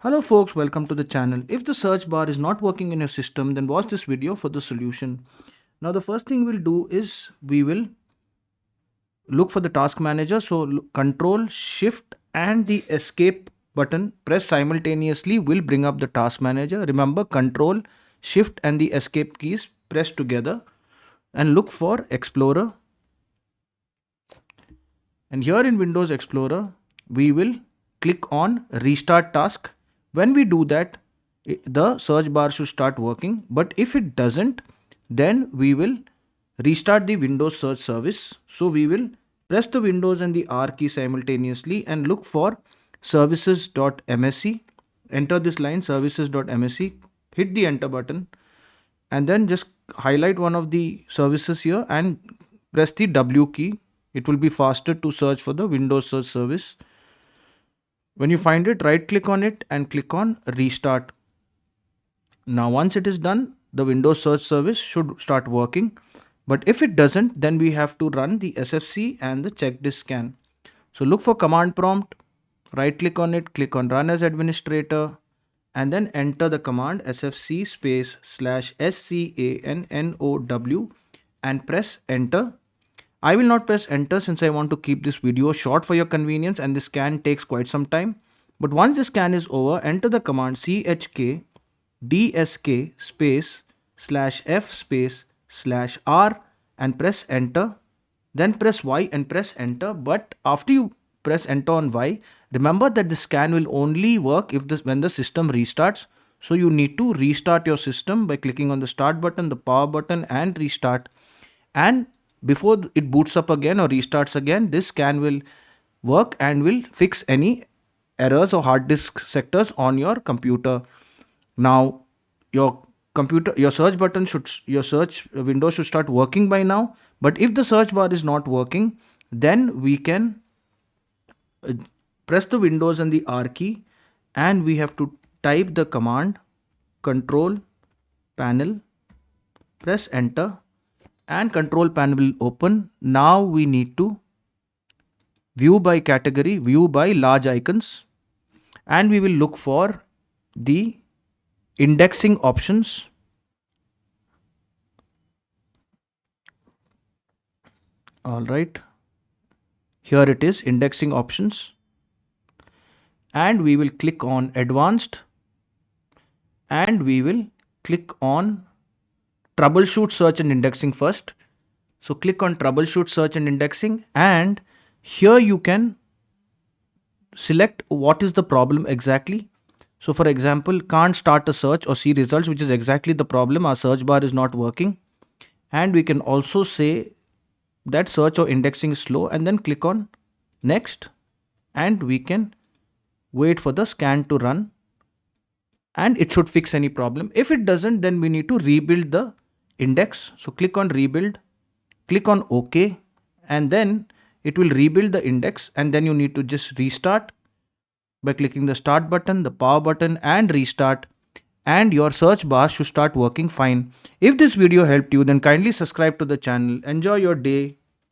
Hello folks, welcome to the channel. If the search bar is not working in your system, then watch this video for the solution. Now the first thing we'll do is we will look for the task manager. So control shift and the escape button press simultaneously will bring up the task manager. Remember, control shift and the escape keys press together and look for Explorer. And here in Windows Explorer, we will click on restart task. When we do that, the search bar should start working. But if it doesn't, then we will restart the Windows search service. So we will press the Windows and the R key simultaneously and look for services.msc. Enter this line services.msc, hit the enter button, and then just highlight one of the services here and press the W key. It will be faster to search for the Windows search service. When you find it, right click on it and click on restart. Now once it is done, the Windows search service should start working. But if it doesn't, then we have to run the SFC and the check disk scan. So look for command prompt, right click on it, click on run as administrator, and then enter the command sfc space /scannow and press enter. I will not press enter since I want to keep this video short for your convenience, and the scan takes quite some time. But once the scan is over, enter the command chk dsk space /f space /r and press enter. Then press Y and press enter. But after you press enter on Y, remember that the scan will only work if when the system restarts. So you need to restart your system by clicking on the start button, the power button, and restart. And before it boots up again or restarts again, this scan will work and will fix any errors or hard disk sectors on your computer. Now your search button your search window should start working by now. But if the search bar is not working, then we can uh, press the Windows and the R key, and we have to type the command control panel, press enter, and control panel will open. Now we need to view by category, view by large icons, and we will look for the indexing options. All right, here it is, indexing options, and we will click on advanced, and we will click on troubleshoot search and indexing first. So click on troubleshoot search and indexing, and here you can select what is the problem exactly. So for example, can't start a search or see results, which is exactly the problem. Our search bar is not working. And we can also say that search or indexing is slow, and then click on next, and we can wait for the scan to run, and it should fix any problem. If it doesn't, then we need to rebuild the index. So click on rebuild, click on OK, and then it will rebuild the index, and then you need to just restart by clicking the start button, the power button, and restart, and your search bar should start working fine. If this video helped you, then kindly subscribe to the channel. Enjoy your day.